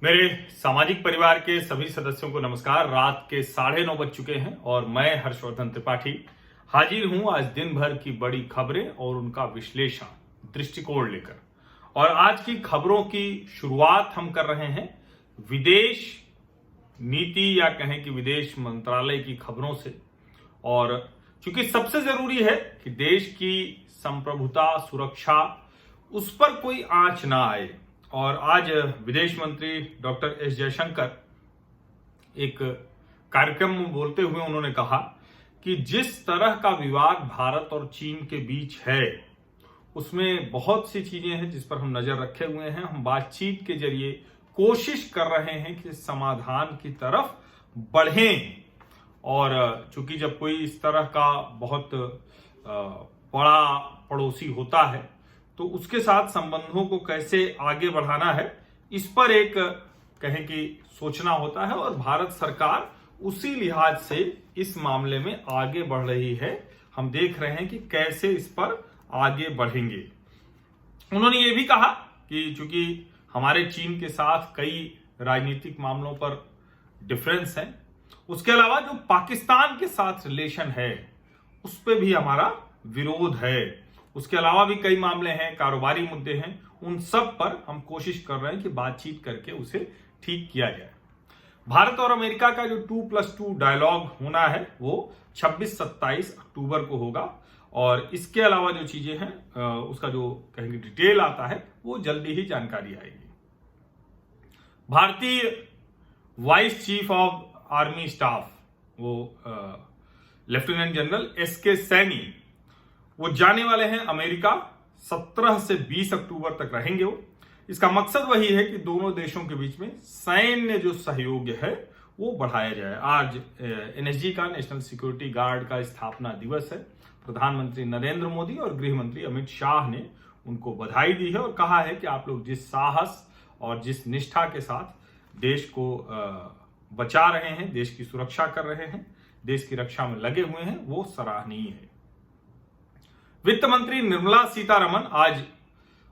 मेरे सामाजिक परिवार के सभी सदस्यों को नमस्कार। रात के 9:30 बज चुके हैं और मैं हर्षवर्धन त्रिपाठी हाजिर हूं आज दिन भर की बड़ी खबरें और उनका विश्लेषण दृष्टिकोण लेकर। और आज की खबरों की शुरुआत हम कर रहे हैं विदेश नीति या कहें कि विदेश मंत्रालय की खबरों से। और चूंकि सबसे जरूरी है कि देश की संप्रभुता सुरक्षा उस पर कोई आंच ना आए। और आज विदेश मंत्री डॉक्टर एस जयशंकर एक कार्यक्रम में बोलते हुए उन्होंने कहा कि जिस तरह का विवाद भारत और चीन के बीच है उसमें बहुत सी चीजें हैं जिस पर हम नजर रखे हुए हैं। हम बातचीत के जरिए कोशिश कर रहे हैं कि समाधान की तरफ बढ़ें। और चूंकि जब कोई इस तरह का बहुत बड़ा पड़ोसी होता है तो उसके साथ संबंधों को कैसे आगे बढ़ाना है इस पर एक कहें कि सोचना होता है। और भारत सरकार उसी लिहाज से इस मामले में आगे बढ़ रही है। हम देख रहे हैं कि कैसे इस पर आगे बढ़ेंगे। उन्होंने ये भी कहा कि चूंकि हमारे चीन के साथ कई राजनीतिक मामलों पर डिफरेंस है, उसके अलावा जो पाकिस्तान के साथ रिलेशन है उस पर भी हमारा विरोध है। उसके अलावा भी कई मामले हैं, कारोबारी मुद्दे हैं, उन सब पर हम कोशिश कर रहे हैं कि बातचीत करके उसे ठीक किया जाए। भारत और अमेरिका का जो 2+2 डायलॉग होना है वो 26-27 अक्टूबर को होगा। और इसके अलावा जो चीजें हैं उसका जो कहेंगे डिटेल आता है वो जल्दी ही जानकारी आएगी। भारतीय vice chief of army staff वो लेफ्टिनेंट जनरल एसके सैनी वो जाने वाले हैं अमेरिका। 17 से 20 अक्टूबर तक रहेंगे वो। इसका मकसद वही है कि दोनों देशों के बीच में सैन्य जो सहयोग है वो बढ़ाया जाए। आज एनएसजी का नेशनल सिक्योरिटी गार्ड का स्थापना दिवस है। प्रधानमंत्री नरेंद्र मोदी और गृह मंत्री अमित शाह ने उनको बधाई दी है और कहा है कि आप लोग जिस साहस और जिस निष्ठा के साथ देश को बचा रहे हैं, देश की सुरक्षा कर रहे हैं, देश की रक्षा में लगे हुए हैं, वो सराहनीय है। वित्त मंत्री निर्मला सीतारमण आज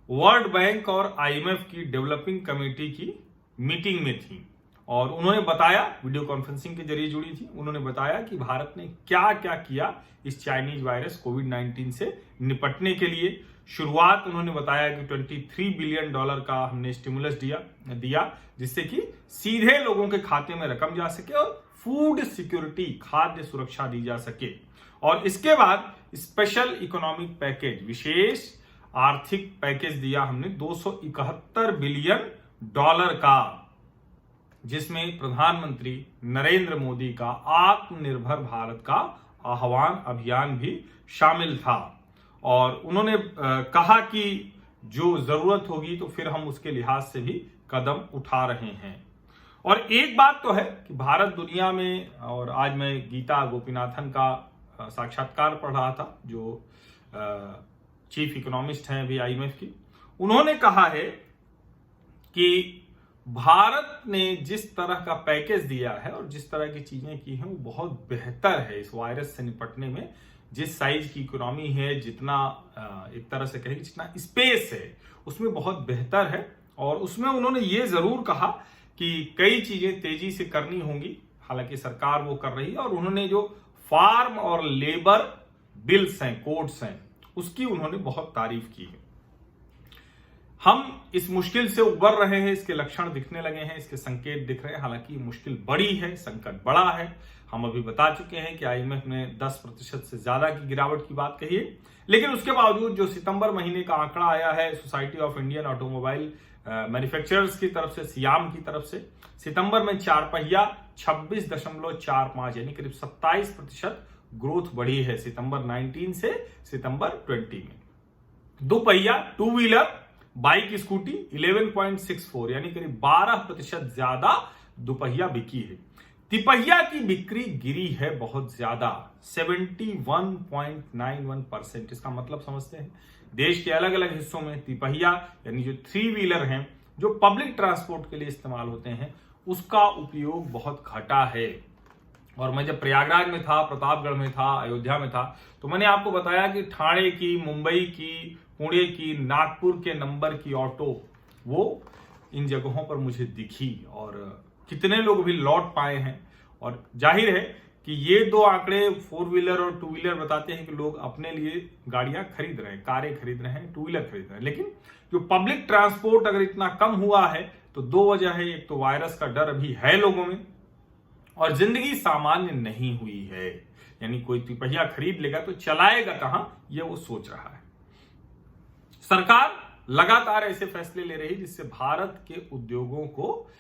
वर्ल्ड बैंक और आईएमएफ की डेवलपिंग कमेटी की मीटिंग में थी और उन्होंने बताया, वीडियो कॉन्फ्रेंसिंग के जरिए जुड़ी थी, उन्होंने बताया कि भारत ने क्या क्या किया इस चाइनीज वायरस कोविड-19 से निपटने के लिए। शुरुआत उन्होंने बताया कि $23 बिलियन का हमने स्टिमुलस दिया जिससे कि सीधे लोगों के खाते में रकम जा सके और फूड सिक्योरिटी खाद्य सुरक्षा दी जा सके। और इसके बाद स्पेशल इकोनॉमिक पैकेज विशेष आर्थिक पैकेज दिया हमने $271 बिलियन का, जिसमें प्रधानमंत्री नरेंद्र मोदी का आत्मनिर्भर भारत का आह्वान अभियान भी शामिल था। और उन्होंने कहा कि जो जरूरत होगी तो फिर हम उसके लिहाज से भी कदम उठा रहे हैं। और एक बात तो है कि भारत दुनिया में, और आज मैं गीता गोपीनाथन का साक्षात्कार पढ़ रहा था जो चीफ इकोनॉमिस्ट हैं अभी आईएमएफ की, उन्होंने कहा है कि भारत ने जिस तरह का पैकेज दिया है और जिस तरह की चीजें की हैं वो बहुत बेहतर है इस वायरस से निपटने में। जिस साइज की इकोनॉमी है, जितना एक तरह से कहें जितना स्पेस है उसमें बहुत बेहतर है। और उसमें उन्होंने ये जरूर कहा कि कई चीजें तेजी से करनी होंगी, हालांकि सरकार वो कर रही है। और उन्होंने जो फार्म और लेबर बिल्स हैं, कोड्स हैं, उसकी उन्होंने बहुत तारीफ की है। हम इस मुश्किल से उबर रहे हैं, इसके लक्षण दिखने लगे हैं, इसके संकेत दिख रहे हैं। हालांकि मुश्किल बड़ी है, संकट बड़ा है। हम अभी बता चुके हैं कि आईएमएफ ने 10% से ज्यादा की गिरावट की बात कही है, लेकिन उसके बावजूद जो सितंबर महीने का आंकड़ा आया है society of Indian automobile manufacturers की तरफ से, सियाम की तरफ से, सितंबर में 4 पहिया 26.45 यानी करीब 27% ग्रोथ बढ़ी है सितंबर 19 से सितंबर 20 में। 2 पहिया 2 व्हीलर बाइक स्कूटी 11.64 यानी करीब 12% ज्यादा दोपहिया बिकी है। तिपहिया की बिक्री गिरी है बहुत ज्यादा, 71.91%। इसका मतलब समझते हैं, देश के अलग अलग हिस्सों में तिपहिया यानी जो 3 व्हीलर हैं जो पब्लिक ट्रांसपोर्ट के लिए इस्तेमाल होते हैं उसका उपयोग बहुत घटा है। और मैं जब प्रयागराज में था, प्रतापगढ़ में था, अयोध्या में था, तो मैंने आपको बताया कि ठाणे की, मुंबई की, पुणे की, नागपुर के नंबर की ऑटो वो इन जगहों पर मुझे दिखी और कितने लोग भी लौट पाए हैं। और जाहिर है कि ये दो आंकड़े 4 व्हीलर और 2 व्हीलर बताते हैं कि लोग अपने लिए गाड़ियां खरीद रहे हैं, कारें खरीद रहे हैं, 2 व्हीलर खरीद रहे हैं। लेकिन जो पब्लिक ट्रांसपोर्ट अगर इतना कम हुआ है तो दो वजह है। एक तो वायरस का डर अभी है लोगों में, और जिंदगी सामान्य नहीं हुई है। यानी कोई तिपहिया खरीद लेगा तो चलाएगा कहां, ये वो सोच रहा है। सरकार लगातार ऐसे फैसले ले रही है जिससे भारत के उद्योगों को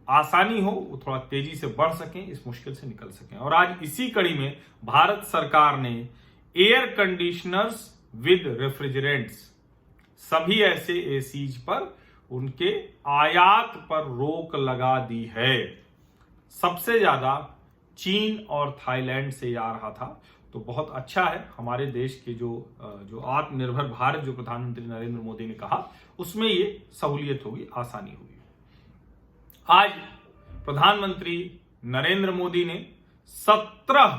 आसानी हो, वो थोड़ा तेजी से बढ़ सकें, इस मुश्किल से निकल सकें। और आज इसी कड़ी में भारत सरकार ने एयर कंडीशनर्स विद रेफ्रिजरेंट्स, सभी ऐसे एसीज पर उनके आयात पर रोक लगा दी है। सबसे ज्यादा चीन और थाईलैंड से आ रहा था, तो बहुत अच्छा है। हमारे देश के जो आत्मनिर्भर भारत जो प्रधानमंत्री नरेंद्र मोदी ने कहा, उसमें ये सहूलियत होगी, आसानी होगी। आज प्रधानमंत्री नरेंद्र मोदी ने 17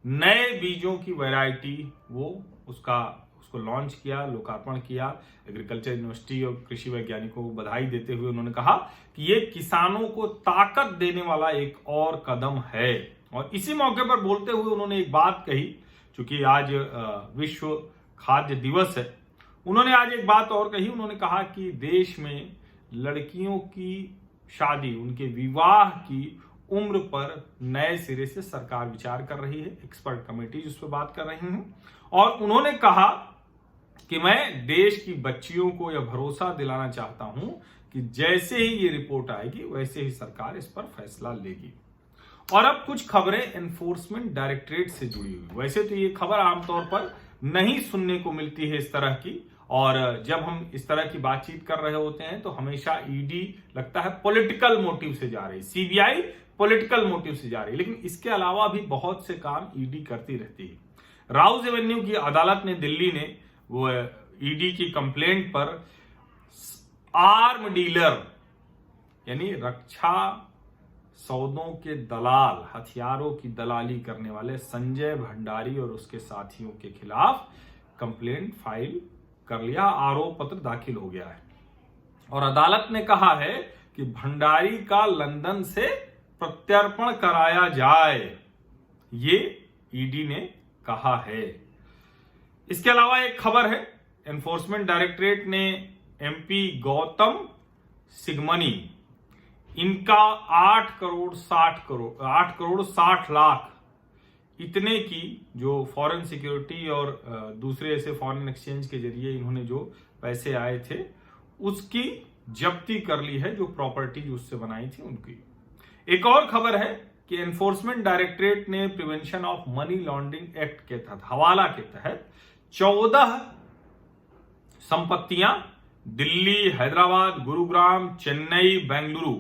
नए बीजों की वैरायटी उसको लॉन्च किया, लोकार्पण किया। एग्रीकल्चर यूनिवर्सिटी और कृषि वैज्ञानिकों को बधाई देते हुए उन्होंने कहा कि ये किसानों को ताकत देने वाला एक और कदम है। और इसी मौके पर बोलते हुए उन्होंने एक बात कही, क्योंकि आज विश्व खाद्य दिवस है। उन्होंने आज एक बात और कही, उन्होंने कहा कि देश में लड़कियों की शादी, उनके विवाह की उम्र पर नए सिरे से सरकार विचार कर रही है। एक्सपर्ट कमेटी उस पर बात कर रही है। और उन्होंने कहा कि मैं देश की बच्चियों को यह भरोसा दिलाना चाहता हूं कि जैसे ही ये रिपोर्ट आएगी वैसे ही सरकार इस पर फैसला लेगी। और अब कुछ खबरें एनफोर्समेंट डायरेक्टरेट से जुड़ी हुई। वैसे तो ये खबर आमतौर पर नहीं सुनने को मिलती है इस तरह की, और जब हम इस तरह की बातचीत कर रहे होते हैं तो हमेशा ईडी लगता है पॉलिटिकल मोटिव से जा रही, सीबीआई पॉलिटिकल मोटिव से जा रही, लेकिन इसके अलावा भी बहुत से काम ईडी करती रहती है। राउज एवेन्यू की अदालत ने, दिल्ली ने, वो ईडी की कंप्लेंट पर आर्म डीलर यानी रक्षा सौदों के दलाल, हथियारों की दलाली करने वाले संजय भंडारी और उसके साथियों के खिलाफ कंप्लेंट फाइल कर लिया, आरोप पत्र दाखिल हो गया है। और अदालत ने कहा है कि भंडारी का लंदन से प्रत्यर्पण कराया जाए, ये ईडी ने कहा है। इसके अलावा एक खबर है, एनफोर्समेंट डायरेक्टरेट ने एमपी गौतम सिगमनी, इनका 8 करोड़ 60 लाख इतने की जो फॉरेन सिक्योरिटी और दूसरे ऐसे फॉरेन एक्सचेंज के जरिए इन्होंने जो पैसे आए थे उसकी जब्ती कर ली है, जो प्रॉपर्टी उससे बनाई थी उनकी। एक और खबर है कि एनफोर्समेंट डायरेक्टरेट ने prevention of money laundering act के तहत, हवाला के तहत 14 संपत्तियां दिल्ली, हैदराबाद, गुरुग्राम, चेन्नई, बेंगलुरु,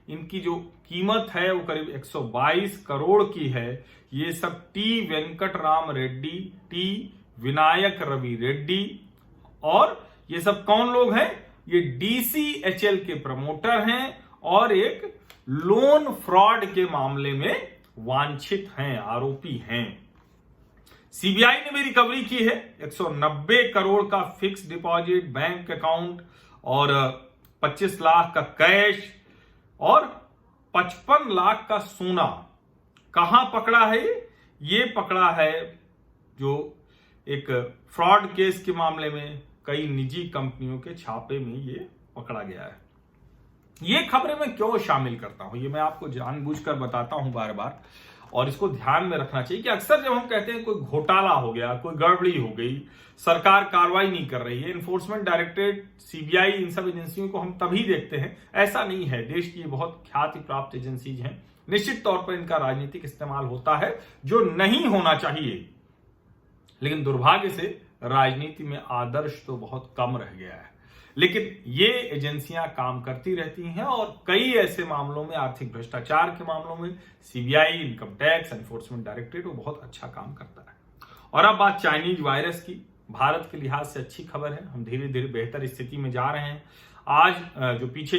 इनकी जो कीमत है वो करीब 122 करोड़ की है। ये सब टी वेंकटराम रेड्डी, टी विनायक रवि रेड्डी, और ये सब कौन लोग हैं? ये डीसीएचएल के प्रमोटर हैं और एक लोन फ्रॉड के मामले में वांछित हैं, आरोपी हैं। सीबीआई ने भी रिकवरी की है 190 करोड़ का फिक्स डिपॉजिट बैंक अकाउंट और 25 लाख का कैश और 55 लाख का सोना। कहां पकड़ा है? ये पकड़ा है जो एक फ्रॉड केस के मामले में कई निजी कंपनियों के छापे में ये पकड़ा गया है। ये खबरें मैं क्यों शामिल करता हूं, ये मैं आपको जानबूझकर बताता हूं बार बार, और इसको ध्यान में रखना चाहिए कि अक्सर जब हम कहते हैं कोई घोटाला हो गया, कोई गड़बड़ी हो गई, सरकार कार्रवाई नहीं कर रही है, एनफोर्समेंट डायरेक्टरेट, सीबीआई, इन सब एजेंसियों को हम तभी देखते हैं, ऐसा नहीं है। देश की बहुत ख्याति प्राप्त एजेंसीज हैं, निश्चित तौर पर इनका राजनीतिक इस्तेमाल होता है जो नहीं होना चाहिए, लेकिन दुर्भाग्य से राजनीति में आदर्श तो बहुत कम रह गया है। लेकिन ये एजेंसियां काम करती रहती हैं और कई ऐसे मामलों में, आर्थिक भ्रष्टाचार के मामलों में CBI, income tax, enforcement directorate वो बहुत अच्छा काम करता है। और अब बात चाइनीज वायरस की, भारत के लिहाज से अच्छी खबर है, हम धीरे धीरे बेहतर स्थिति में जा रहे हैं। आज जो पीछे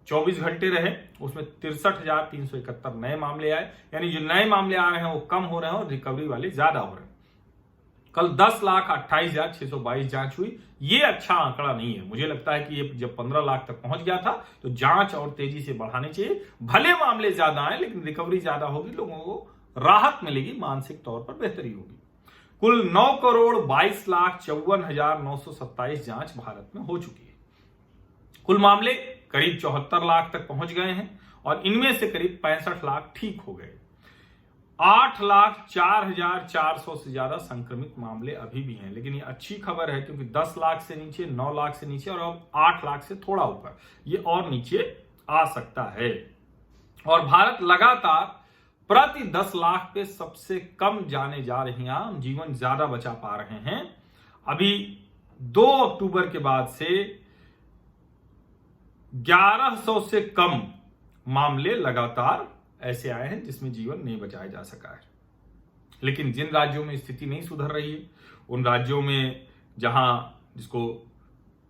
24 घंटे रहे उसमें 63,371 नए मामले आए, यानी जो नए मामले आ रहे हैं वो कम हो रहे हैं और रिकवरी वाले ज्यादा हो रहे हैं। कल 10,28,622 जांच हुई। ये अच्छा आंकड़ा नहीं है। मुझे लगता है कि ये जब 15 लाख तक पहुंच गया था तो जांच और तेजी से बढ़ानी चाहिए। भले मामले ज्यादा आए लेकिन रिकवरी ज्यादा होगी, लोगों को राहत मिलेगी, मानसिक तौर पर बेहतरी होगी। कुल 9,22,54,927 जांच भारत में हो चुकी है। कुल मामले करीब 74 लाख तक पहुंच गए हैं और इनमें से करीब 65 लाख ठीक हो गए। 8,04,400 से ज्यादा संक्रमित मामले अभी भी हैं, लेकिन ये अच्छी खबर है क्योंकि 10 लाख से नीचे, 9 लाख से नीचे और अब 8 लाख से थोड़ा ऊपर ये और नीचे आ सकता है। और भारत लगातार प्रति 10 लाख पे सबसे कम जाने जा रहे हैं, हम जीवन ज्यादा बचा पा रहे हैं। अभी 2 अक्टूबर के बाद से 1100 से कम मामले लगातार ऐसे आए हैं जिसमें जीवन नहीं बचाया जा सका है। लेकिन जिन राज्यों में स्थिति नहीं सुधर रही है, उन राज्यों में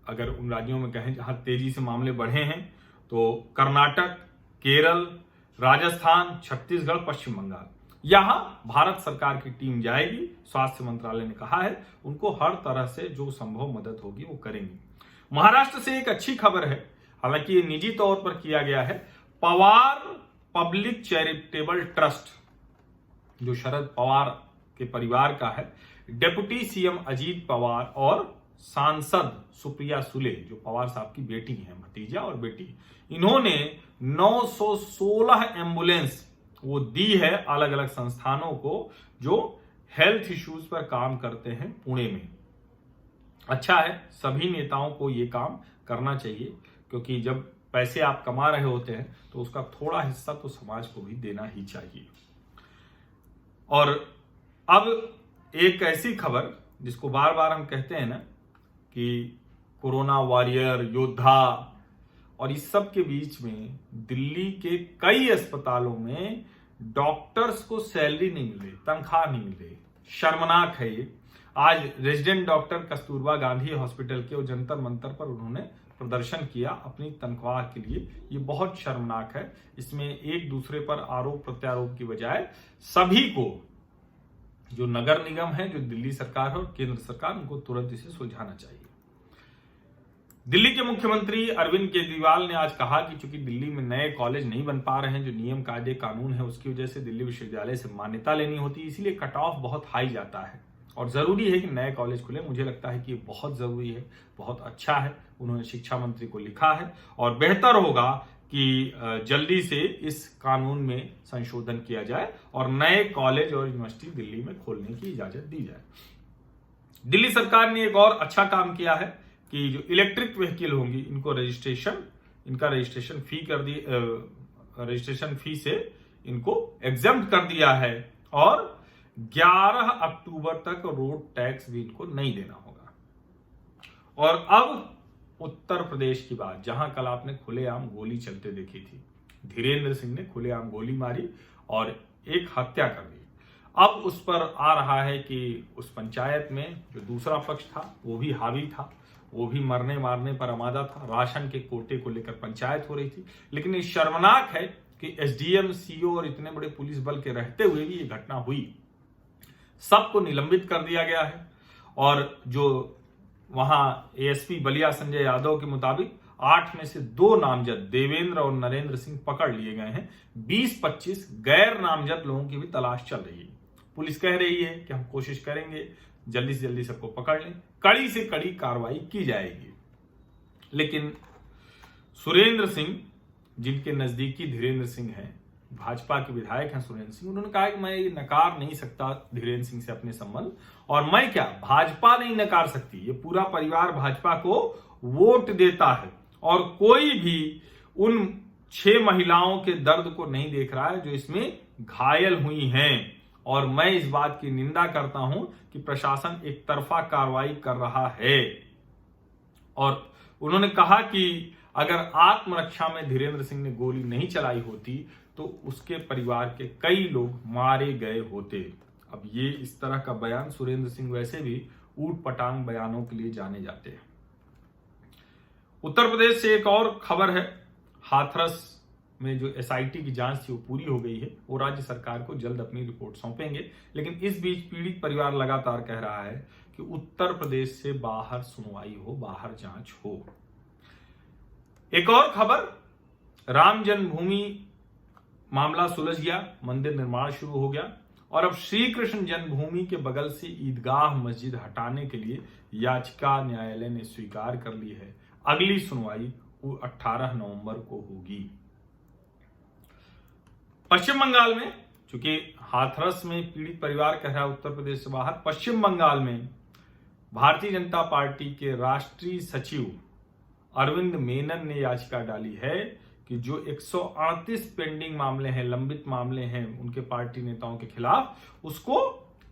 अगर उन राज्यों में कहें जहां तेजी से मामले बढ़े हैं तो कर्नाटक, केरल, राजस्थान, छत्तीसगढ़, पश्चिम बंगाल, यहां भारत सरकार की टीम जाएगी। स्वास्थ्य मंत्रालय ने कहा है उनको हर तरह से जो संभव मदद होगी वो करेंगे। महाराष्ट्र से एक अच्छी खबर है, हालांकि ये निजी तौर पर किया गया है। पवार पब्लिक चैरिटेबल ट्रस्ट जो शरद पवार के परिवार का है, डेप्यूटी सीएम अजीत पवार और सांसद सुप्रिया सुले जो पवार साहब की बेटी हैं, भतीजा और बेटी, इन्होंने 916 एम्बुलेंस वो दी है अलग अलग संस्थानों को जो हेल्थ इश्यूज पर काम करते हैं पुणे में। अच्छा है, सभी नेताओं को ये काम करना चाहिए क्योंकि जब पैसे आप कमा रहे होते हैं तो उसका थोड़ा हिस्सा तो समाज को भी देना ही चाहिए। और अब एक ऐसी खबर जिसको बार बार हम कहते हैं ना कि कोरोना वॉरियर, योद्धा, और इस सब के बीच में दिल्ली के कई अस्पतालों में डॉक्टर्स को सैलरी नहीं मिल रही, तनख्वाह नहीं मिल रही। शर्मनाक है ये। आज resident doctor Kasturba Gandhi hospital के जंतर मंतर पर उन्होंने प्रदर्शन किया अपनी तनख्वाह के लिए। ये बहुत शर्मनाक है। इसमें एक दूसरे पर आरोप प्रत्यारोप की बजाय सभी को, जो नगर निगम है, जो दिल्ली सरकार है और केंद्र सरकार, उनको तुरंत इसे सुलझाना चाहिए। दिल्ली के मुख्यमंत्री अरविंद केजरीवाल ने आज कहा कि चूंकि दिल्ली में नए कॉलेज नहीं बन पा रहे हैं, जो नियम कायदे कानून है उसकी वजह से दिल्ली विश्वविद्यालय से मान्यता लेनी होती है, इसीलिए कट ऑफ बहुत हाई जाता है और जरूरी है कि नए कॉलेज खुले। मुझे लगता है कि ये बहुत जरूरी है, बहुत अच्छा है। उन्होंने शिक्षा मंत्री को लिखा है और बेहतर होगा कि जल्दी से इस कानून में संशोधन किया जाए और नए कॉलेज और यूनिवर्सिटी दिल्ली में खोलने की इजाजत दी जाए। दिल्ली सरकार ने एक और अच्छा काम किया है कि जो इलेक्ट्रिक व्हीकल होंगी इनका रजिस्ट्रेशन फी से इनको एग्जम्प्ट कर दिया है और 11 अक्टूबर तक रोड टैक्स भी इनको नहीं देना होगा। और अब उत्तर प्रदेश की बात, जहां कल आपने खुलेआम गोली चलते देखी थी। धीरेन्द्र सिंह ने खुलेआम गोली मारी और एक हत्या कर दी। अब उस पर आ रहा है कि उस पंचायत में जो दूसरा पक्ष था वो भी हावी था, वो भी मरने मारने पर आमादा था। राशन के कोटे को लेकर पंचायत हो रही थी। लेकिन ये शर्मनाक है कि एसडीएम, सीओ और इतने बड़े पुलिस बल के रहते हुए भी ये घटना हुई। सबको निलंबित कर दिया गया है और जो वहां एएसपी बलिया संजय यादव के मुताबिक 8 में से 2 नामजद देवेंद्र और नरेंद्र सिंह पकड़ लिए गए हैं। 20-25 गैर नामजद लोगों की भी तलाश चल रही है। पुलिस कह रही है कि हम कोशिश करेंगे जल्दी से जल्दी सबको पकड़ लें, कड़ी से कड़ी कार्रवाई की जाएगी। लेकिन सुरेंद्र सिंह, जिनके नजदीकी धीरेन्द्र सिंह हैं, भाजपा के विधायक हैं सुरेंद्र सिंह, उन्होंने कहा कि मैं ये नकार नहीं सकता धीरेन्द्र सिंह से अपने संबंध, और मैं क्या, भाजपा नहीं नकार सकती। ये पूरा परिवार भाजपा को वोट देता है और कोई भी उन 6 महिलाओं के दर्द को नहीं देख रहा है जो इसमें घायल हुई हैं। और मैं इस बात की निंदा करता हूं कि प्रशासन एक तरफा कार्रवाई कर रहा है। और उन्होंने कहा कि अगर आत्मरक्षा में धीरेन्द्र सिंह ने गोली नहीं चलाई होती तो उसके परिवार के कई लोग मारे गए होते। अब ये इस तरह का बयान, सुरेंद्र सिंह वैसे भी ऊट पटांग बयानों के लिए जाने जाते हैं। उत्तर प्रदेश से एक और खबर है। हाथरस में जो एसआईटी की जांच थी वो पूरी हो गई है। वो राज्य सरकार को जल्द अपनी रिपोर्ट सौंपेंगे। लेकिन इस बीच पीड़ित परिवार लगातार कह रहा है कि उत्तर प्रदेश से बाहर सुनवाई हो, बाहर जांच हो। एक और खबर, राम जन्मभूमि मामला सुलझ गया, मंदिर निर्माण शुरू हो गया और अब श्री कृष्ण जन्मभूमि के बगल से ईदगाह मस्जिद हटाने के लिए याचिका न्यायालय ने स्वीकार कर ली है। अगली सुनवाई 18 नवंबर को होगी। पश्चिम बंगाल में, चूंकि हाथरस में पीड़ित परिवार कह रहा है उत्तर प्रदेश से बाहर, पश्चिम बंगाल में भारतीय जनता पार्टी के राष्ट्रीय सचिव अरविंद मेनन ने याचिका डाली है कि जो 138 पेंडिंग मामले हैं, लंबित मामले हैं उनके पार्टी नेताओं के खिलाफ, उसको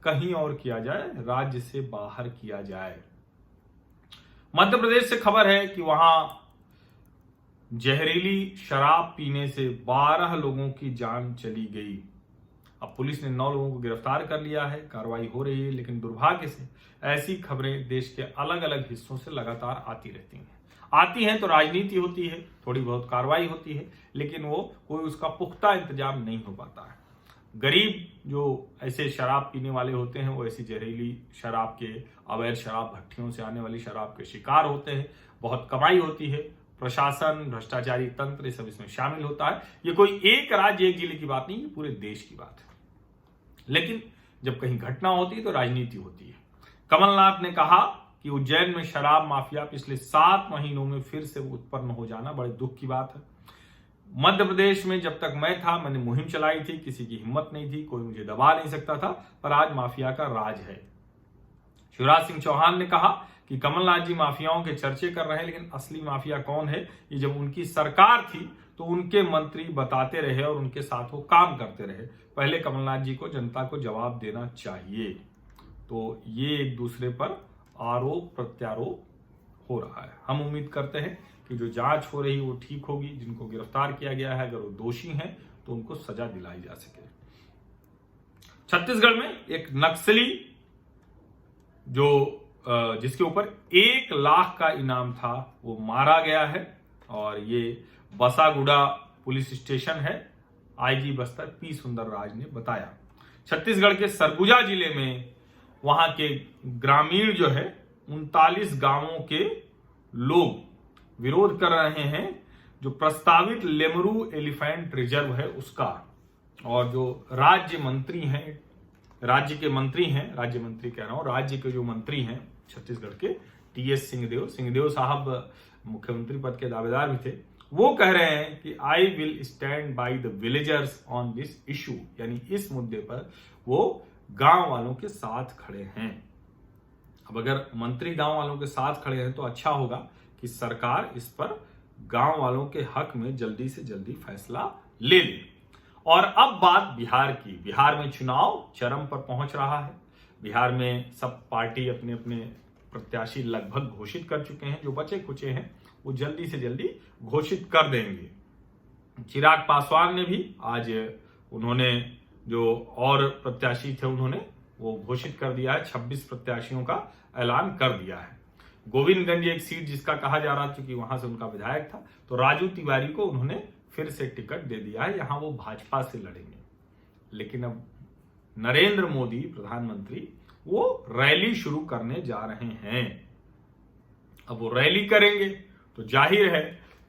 कहीं और किया जाए, राज्य से बाहर किया जाए। मध्य प्रदेश से खबर है कि वहां जहरीली शराब पीने से 12 लोगों की जान चली गई। अब पुलिस ने 9 लोगों को गिरफ्तार कर लिया है, कार्रवाई हो रही है। लेकिन दुर्भाग्य से ऐसी खबरें देश के अलग अलग हिस्सों से लगातार आती रहती हैं। आती हैं तो राजनीति होती है, थोड़ी बहुत कार्रवाई होती है, लेकिन वो कोई उसका पुख्ता इंतजाम नहीं हो पाता है। गरीब जो ऐसे शराब पीने वाले होते हैं वो ऐसी जहरीली शराब के, अवैध शराब भट्टियों से आने वाली शराब के शिकार होते हैं। बहुत कमाई होती है, प्रशासन, भ्रष्टाचारी तंत्र, ये सब इसमें शामिल होता है। ये कोई एक राज्य, एक जिले की बात नहीं, ये पूरे देश की बात है। लेकिन जब कहीं घटना होती है तो राजनीति होती है। कमलनाथ ने कहा कि उज्जैन में शराब माफिया पिछले 7 महीनों में फिर से उत्पन्न हो जाना बड़े दुख की बात है। मध्य प्रदेश में जब तक मैं था, मैंने मुहिम चलाई थी, किसी की हिम्मत नहीं थी, कोई मुझे दबा नहीं सकता था, पर आज माफिया का राज है। शिवराज सिंह चौहान ने कहा कि कमलनाथ जी माफियाओं के चर्चे कर रहे हैं, लेकिन असली माफिया कौन है, ये जब उनकी सरकार थी तो उनके मंत्री बताते रहे और उनके साथ वो काम करते रहे। पहले कमलनाथ जी को जनता को जवाब देना चाहिए। तो ये एक दूसरे पर आरोप प्रत्यारोप हो रहा है। हम उम्मीद करते हैं कि जो जांच हो रही है वो ठीक होगी। जिनको गिरफ्तार किया गया है, अगर वो दोषी हैं तो उनको सजा दिलाई जा सके। छत्तीसगढ़ में एक नक्सली जो जिसके ऊपर 1 लाख का इनाम था वो मारा गया है और ये बसागुड़ा पुलिस स्टेशन है। आईजी बस्तर पी सुंदर राज ने बताया। छत्तीसगढ़ के सरगुजा जिले में वहां के ग्रामीण जो है 39 गांवों के लोग विरोध कर रहे हैं जो प्रस्तावित लेमरू एलिफेंट रिजर्व है उसका। और जो राज्य मंत्री हैं, राज्य के मंत्री हैं, राज्य मंत्री कह रहा हूं, राज्य के जो मंत्री हैं छत्तीसगढ़ के, टीएस सिंहदेव साहब मुख्यमंत्री पद के दावेदार भी थे, वो कह रहे हैं कि I will stand by the villagers on this issue, यानी इस मुद्दे पर वो गांव वालों के साथ खड़े हैं। अब अगर मंत्री गांव वालों के साथ खड़े हैं तो अच्छा होगा कि सरकार इस पर गांव वालों के हक में जल्दी से जल्दी फैसला ले ले। और अब बात बिहार की। बिहार में चुनाव चरम पर पहुंच रहा है। बिहार में सब पार्टी अपने अपने प्रत्याशी लगभग घोषित कर चुके हैं। जो बचे खुचे हैं वो जल्दी से जल्दी घोषित कर देंगे। चिराग पासवान ने भी आज उन्होंने जो और प्रत्याशी थे उन्होंने वो घोषित कर दिया है। 26 प्रत्याशियों का ऐलान कर दिया है। गोविंदगंज एक सीट जिसका कहा जा रहा था क्योंकि वहां से उनका विधायक था, तो राजू तिवारी को उन्होंने फिर से टिकट दे दिया है। यहां वो भाजपा से लड़ेंगे। लेकिन अब नरेंद्र मोदी प्रधानमंत्री वो रैली शुरू करने जा रहे हैं। अब वो रैली करेंगे तो जाहिर है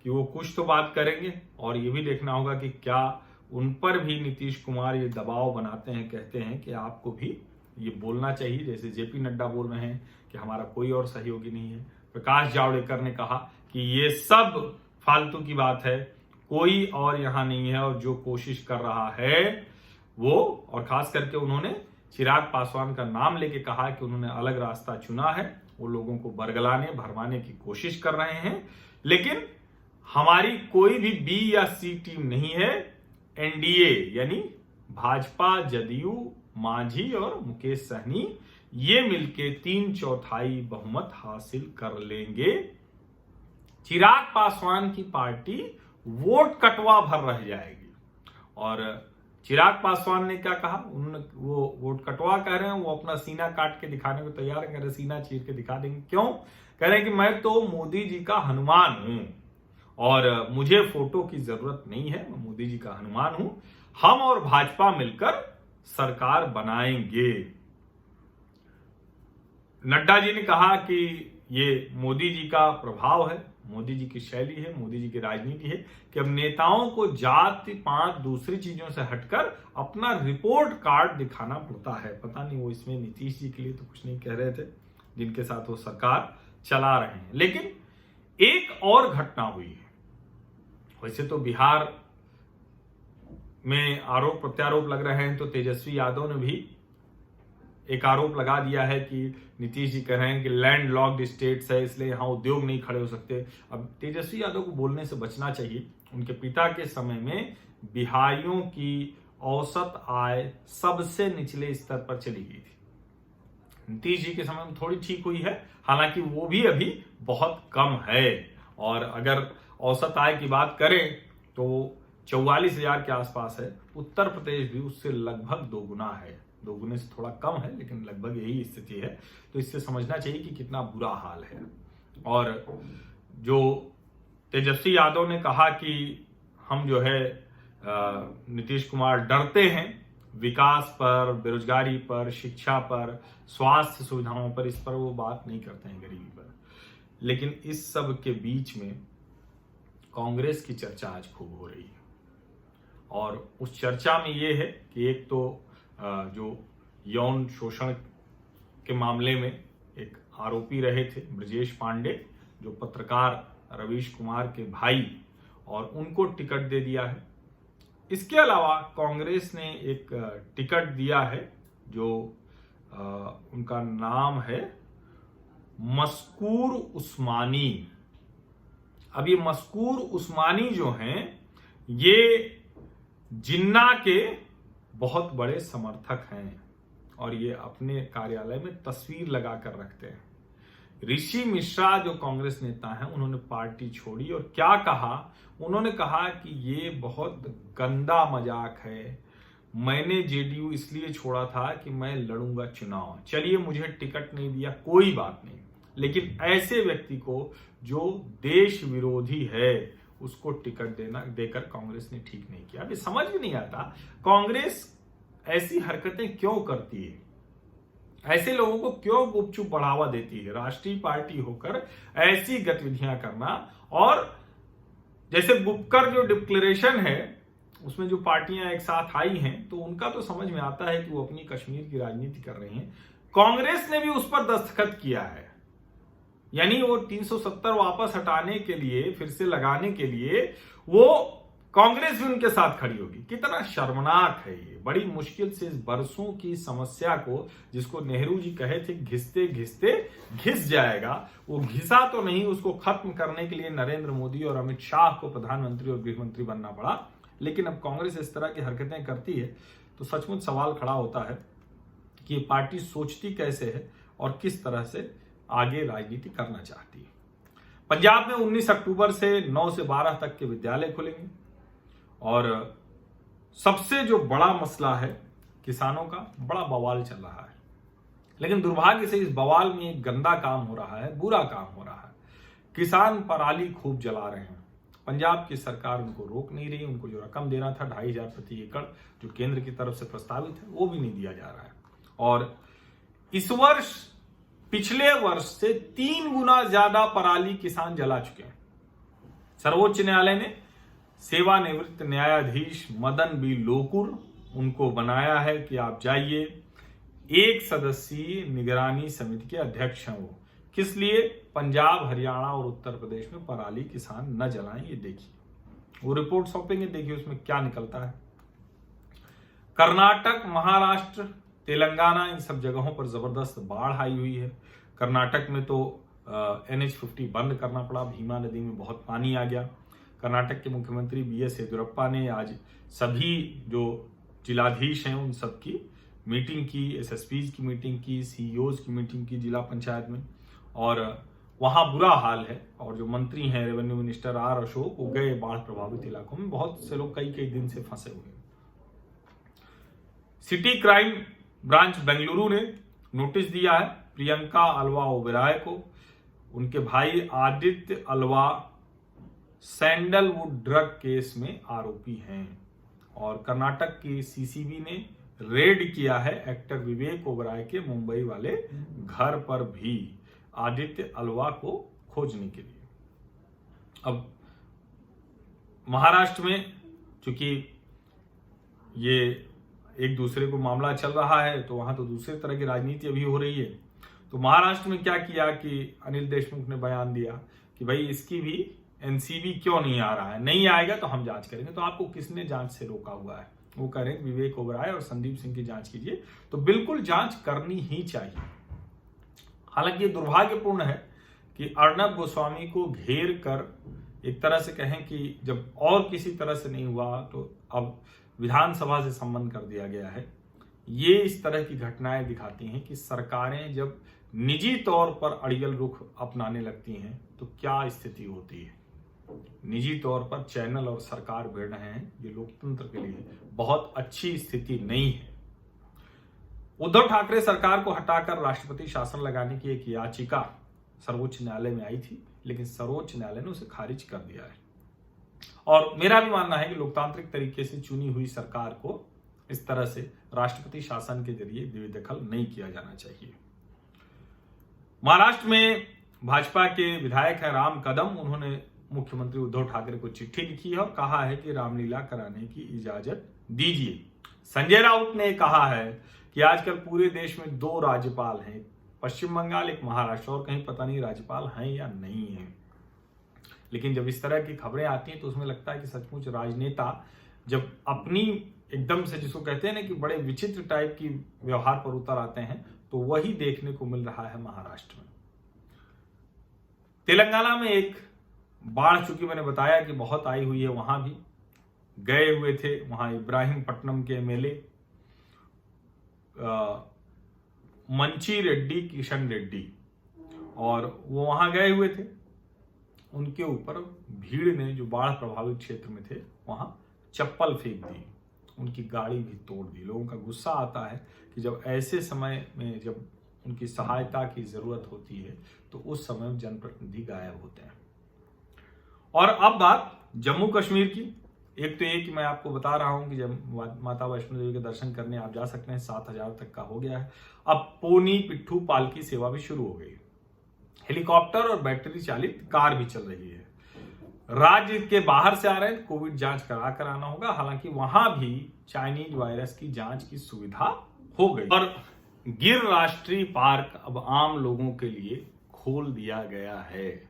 कि वो कुछ तो बात करेंगे और ये भी देखना होगा कि क्या उन पर भी नीतीश कुमार ये दबाव बनाते हैं, कहते हैं कि आपको भी ये बोलना चाहिए, जैसे जेपी नड्डा बोल रहे हैं कि हमारा कोई और सहयोगी नहीं है। प्रकाश जावड़ेकर ने कहा कि ये सब फालतू की बात है, कोई और यहां नहीं है और जो कोशिश कर रहा है वो, और खास करके उन्होंने चिराग पासवान का नाम लेके कहा कि उन्होंने अलग रास्ता चुना है, वो लोगों को बरगलाने भरमाने की कोशिश कर रहे हैं। लेकिन हमारी कोई भी बी या सी टीम नहीं है। एनडीए यानी भाजपा, जदयू, मांझी और मुकेश सहनी ये मिलके 3/4 बहुमत हासिल कर लेंगे। चिराग पासवान की पार्टी वोट कटवा भर रह जाएगी। और चिराग पासवान ने क्या कहा, उन्होंने वो वोट कटवा कह रहे हैं, वो अपना सीना काट के दिखाने को तैयार है, कह रहे सीना चीर के दिखा देंगे। क्यों? कह रहे हैं कि मैं तो मोदी जी का हनुमान हूं और मुझे फोटो की जरूरत नहीं है, मैं मोदी जी का हनुमान हूं। हम और भाजपा मिलकर सरकार बनाएंगे। नड्डा जी ने कहा कि ये मोदी जी का प्रभाव है, मोदी जी की शैली है, मोदी जी की राजनीति है कि अब नेताओं को जाति पात दूसरी चीजों से हटकर अपना रिपोर्ट कार्ड दिखाना पड़ता है। पता नहीं वो इसमें नीतीश जी के लिए तो कुछ नहीं कह रहे थे, जिनके साथ वो सरकार चला रहे हैं। लेकिन एक और घटना हुई है। वैसे तो बिहार में आरोप प्रत्यारोप लग रहे हैं, तो तेजस्वी यादव ने भी एक आरोप लगा दिया है कि नीतीश जी कह रहे हैं कि लैंड लॉक्ड स्टेट्स है, इसलिए यहां उद्योग नहीं खड़े हो सकते। अब तेजस्वी यादव को बोलने से बचना चाहिए। उनके पिता के समय में बिहारियों की औसत आय सबसे निचले स्तर पर चली गई थी। नीतीश जी के समय में थोड़ी ठीक हुई है, हालांकि वो भी अभी बहुत कम है। और अगर औसत आय की बात करें तो 44,000 के आसपास है। उत्तर प्रदेश भी उससे लगभग दोगुना है, दोगुने से थोड़ा कम है, लेकिन लगभग यही स्थिति है। तो इससे समझना चाहिए कि कितना बुरा हाल है। और जो तेजस्वी यादव ने कहा कि हम जो है नीतीश कुमार डरते हैं विकास पर, बेरोजगारी पर, शिक्षा पर, स्वास्थ्य सुविधाओं पर, इस पर वो बात नहीं करते हैं, गरीबी पर। लेकिन इस सब के बीच में कांग्रेस की चर्चा आज खूब हो रही है। और उस चर्चा में ये है कि एक तो जो यौन शोषण के मामले में एक आरोपी रहे थे ब्रजेश पांडे, जो पत्रकार रवीश कुमार के भाई, और उनको टिकट दे दिया है। इसके अलावा कांग्रेस ने एक टिकट दिया है जो उनका नाम है मस्कूर उस्मानी। अब ये मस्कूर उस्मानी जो हैं, ये जिन्ना के बहुत बड़े समर्थक हैं और ये अपने कार्यालय में तस्वीर लगाकर रखते हैं। ऋषि मिश्रा जो कांग्रेस नेता हैं, उन्होंने पार्टी छोड़ी और क्या कहा? उन्होंने कहा कि ये बहुत गंदा मजाक है, मैंने जेडीयू इसलिए छोड़ा था कि मैं लड़ूंगा चुनाव। चलिए, मुझे टिकट नहीं दिया, कोई बात नहीं, लेकिन ऐसे व्यक्ति को जो देश विरोधी है उसको टिकट देकर कांग्रेस ने ठीक नहीं किया। अभी समझ में नहीं आता कांग्रेस ऐसी हरकतें क्यों करती है, ऐसे लोगों को क्यों गुपचुप बढ़ावा देती है। राष्ट्रीय पार्टी होकर ऐसी गतिविधियां करना, और जैसे बुक्कर जो डिक्लेरेशन है उसमें जो पार्टियां एक साथ आई हैं, तो उनका तो समझ में आता है कि वो अपनी कश्मीर की राजनीति कर रही हैं। कांग्रेस ने भी उस पर दस्तखत किया है, यानी वो 370 वापस हटाने के लिए, फिर से लगाने के लिए वो कांग्रेस भी उनके साथ खड़ी होगी। कितना शर्मनाक है ये। बड़ी मुश्किल से इस बरसों की समस्या को, जिसको नेहरू जी कहे थे घिसते घिसते घिस जाएगा, वो घिसा तो नहीं, उसको खत्म करने के लिए नरेंद्र मोदी और अमित शाह को प्रधानमंत्री और गृहमंत्री बनना पड़ा। लेकिन अब कांग्रेस इस तरह की हरकतें करती है तो सचमुच सवाल खड़ा होता है कि ये पार्टी सोचती कैसे है और किस तरह से आगे राजनीति करना चाहती है। पंजाब में 19 अक्टूबर से 9 से 12 तक के विद्यालय खुलेंगे और सबसे जो बड़ा मसला है किसानों का, बड़ा बवाल चल रहा है। लेकिन दुर्भाग्य से इस बवाल में एक गंदा काम हो रहा है, बुरा काम हो रहा है। किसान पराली खूब जला रहे हैं। पंजाब की सरकार उनको रोक नहीं रही। उनको जो रकम देना था 2,500 प्रति एकड़ जो केंद्र की तरफ से प्रस्तावित है, वो भी नहीं दिया जा रहा है। और इस वर्ष पिछले वर्ष से 3 गुना ज्यादा पराली किसान जला चुके हैं। सर्वोच्च न्यायालय ने सेवानिवृत्त न्यायाधीश मदन बी लोकुर उनको बनाया है कि आप जाइए, 1 सदस्यीय निगरानी समिति के अध्यक्ष हैं वो। किस लिए? पंजाब, हरियाणा और उत्तर प्रदेश में पराली किसान न जलाएं। ये देखिए, वो रिपोर्ट सौंपेंगे, देखिए उसमें क्या निकलता है। कर्नाटक, महाराष्ट्र, तेलंगाना, इन सब जगहों पर जबरदस्त बाढ़ आई हुई है। कर्नाटक में तो NH50 बंद करना पड़ा, भीमा नदी में बहुत पानी आ गया। कर्नाटक के मुख्यमंत्री BS येदियुरप्पा ने आज सभी जो जिलाधीश हैं उन सब की मीटिंग की, SSPs की मीटिंग की, CEOs की मीटिंग की जिला पंचायत में, और वहां बुरा हाल है। और जो मंत्री हैं रेवेन्यू मिनिस्टर R अशोक, वो गए बाढ़ प्रभावित इलाकों में। बहुत से लोग कई दिन से फंसे हुए हैं। सिटी क्राइम ब्रांच बेंगलुरु ने नोटिस दिया है प्रियंका अल्वा ओबेरॉय को, उनके भाई Aditya Alva sandalwood drug case में आरोपी हैं। और कर्नाटक की सीसीबी ने रेड किया है एक्टर विवेक ओबराय के मुंबई वाले घर पर भी आदित्य अल्वा को खोजने के लिए। अब महाराष्ट्र में चूंकि ये एक दूसरे को मामला चल रहा है तो वहां तो दूसरे तरह की राजनीति अभी हो रही है। तो महाराष्ट्र में क्या किया कि अनिल देशमुख ने बयान दिया कि भाई इसकी भी एनसीबी क्यों नहीं आ रहा है, नहीं आएगा तो हम जांच करेंगे। तो आपको किसने जांच से रोका हुआ है? वो कह रहे हैं विवेक ओबराय और संदीप सिंह की जांच कीजिए। तो बिल्कुल जांच करनी ही चाहिए। हालांकि ये दुर्भाग्यपूर्ण है कि अर्नब गोस्वामी को घेर कर एक तरह से कहें कि जब और किसी तरह से नहीं हुआ तो अब विधानसभा से संबंध कर दिया गया है। ये इस तरह की घटनाएं दिखाती हैं कि सरकारें जब निजी तौर पर अड़ियल रुख अपनाने लगती हैं तो क्या स्थिति होती है। निजी तौर पर चैनल और सरकार भिड़ रहे हैं, ये लोकतंत्र के लिए बहुत अच्छी स्थिति नहीं है। उद्धव ठाकरे सरकार को हटाकर राष्ट्रपति शासन लगाने की एक याचिका सर्वोच्च न्यायालय में आई थी, लेकिन सर्वोच्च न्यायालय ने उसे खारिज कर दिया है। और मेरा भी मानना है कि लोकतांत्रिक तरीके से चुनी हुई सरकार को इस तरह से राष्ट्रपति शासन के जरिए बेदखल नहीं किया जाना चाहिए। महाराष्ट्र में भाजपा के विधायक है राम कदम, उन्होंने मुख्यमंत्री उद्धव ठाकरे को चिट्ठी लिखी है और कहा है कि रामलीला कराने की इजाजत दीजिए। संजय राउत ने कहा है कि आजकल पूरे देश में 2 राज्यपाल हैं, पश्चिम बंगाल, एक महाराष्ट्र, और कहीं पता नहीं राज्यपाल हैं या नहीं है। लेकिन जब इस तरह की खबरें आती हैं तो उसमें लगता है कि सचमुच राजनेता जब अपनी एकदम से, जिसको कहते हैं ना कि बड़े विचित्र टाइप की व्यवहार पर उतर आते हैं, तो वही देखने को मिल रहा है महाराष्ट्र में। तेलंगाना में एक बाढ़, चूंकि मैंने बताया कि बहुत आई हुई है, वहां भी गए हुए थे। वहां इब्राहिमपट्टनम के एमएलए मंची रेड्डी, किशन रेड्डी, और वो वहां गए हुए थे। उनके ऊपर भीड़ ने, जो बाढ़ प्रभावित क्षेत्र में थे, वहां चप्पल फेंक दी, उनकी गाड़ी भी तोड़ दी। लोगों का गुस्सा आता है कि जब ऐसे समय में जब उनकी सहायता की जरूरत होती है तो उस समय जनप्रतिनिधि गायब होते हैं। और अब बात जम्मू कश्मीर की। एक तो ये कि मैं आपको बता रहा हूं कि जब माता वैष्णो देवी के दर्शन करने आप जा सकते हैं, 7,000 तक का हो गया है। अब पोनी पिट्ठू पालकी सेवा भी शुरू हो गई। हेलीकॉप्टर और बैटरी चालित कार भी चल रही है। राज्य के बाहर से आ रहे हैं, कोविड जांच करा कर आना होगा। हालांकि वहां भी चाइनीज वायरस की जांच की सुविधा हो गई। और गिर राष्ट्रीय पार्क अब आम लोगों के लिए खोल दिया गया है।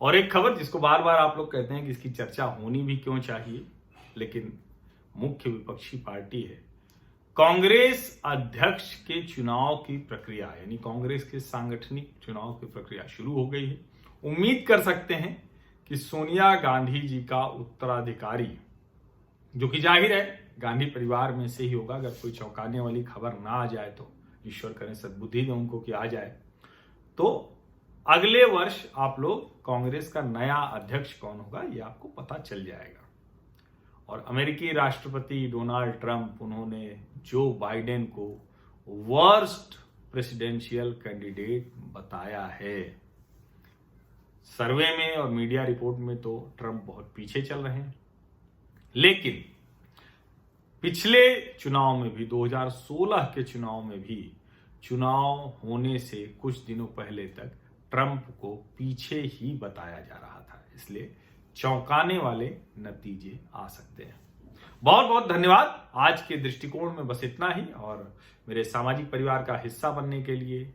और एक खबर जिसको बार बार आप लोग कहते हैं कि इसकी चर्चा होनी भी क्यों चाहिए, लेकिन मुख्य विपक्षी पार्टी है। कांग्रेस अध्यक्ष के चुनाव की प्रक्रिया, यानी कांग्रेस के सांगठनिक चुनाव की प्रक्रिया शुरू हो गई है। उम्मीद कर सकते हैं कि सोनिया गांधी जी का उत्तराधिकारी, जो कि जाहिर है गांधी परिवार में से ही होगा, अगर कोई चौंकाने वाली खबर ना आ जाए तो ईश्वर करें सद्बुद्धि दे उनको कि आ जाए, तो अगले वर्ष आप लोग कांग्रेस का नया अध्यक्ष कौन होगा ये आपको पता चल जाएगा। और अमेरिकी राष्ट्रपति डोनाल्ड ट्रंप, उन्होंने जो बाइडेन को वर्स्ट प्रेसिडेंशियल कैंडिडेट बताया है। सर्वे में और मीडिया रिपोर्ट में तो ट्रंप बहुत पीछे चल रहे हैं, लेकिन पिछले चुनाव में भी, 2016 के चुनाव में भी, चुनाव होने से कुछ दिनों पहले तक ट्रंप को पीछे ही बताया जा रहा था। इसलिए चौंकाने वाले नतीजे आ सकते हैं। बहुत बहुत धन्यवाद। आज के दृष्टिकोण में बस इतना ही। और मेरे सामाजिक परिवार का हिस्सा बनने के लिए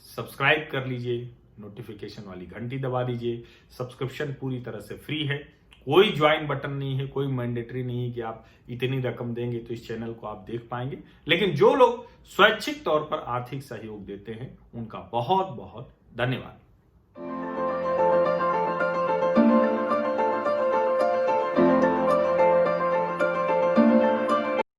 सब्सक्राइब कर लीजिए, नोटिफिकेशन वाली घंटी दबा दीजिए। सब्सक्रिप्शन पूरी तरह से फ्री है, कोई ज्वाइन बटन नहीं है, कोई मैंडेटरी नहीं है कि आप इतनी रकम देंगे तो इस चैनल को आप देख पाएंगे। लेकिन जो लोग स्वैच्छिक तौर पर आर्थिक सहयोग देते हैं उनका बहुत बहुत धन्यवाद।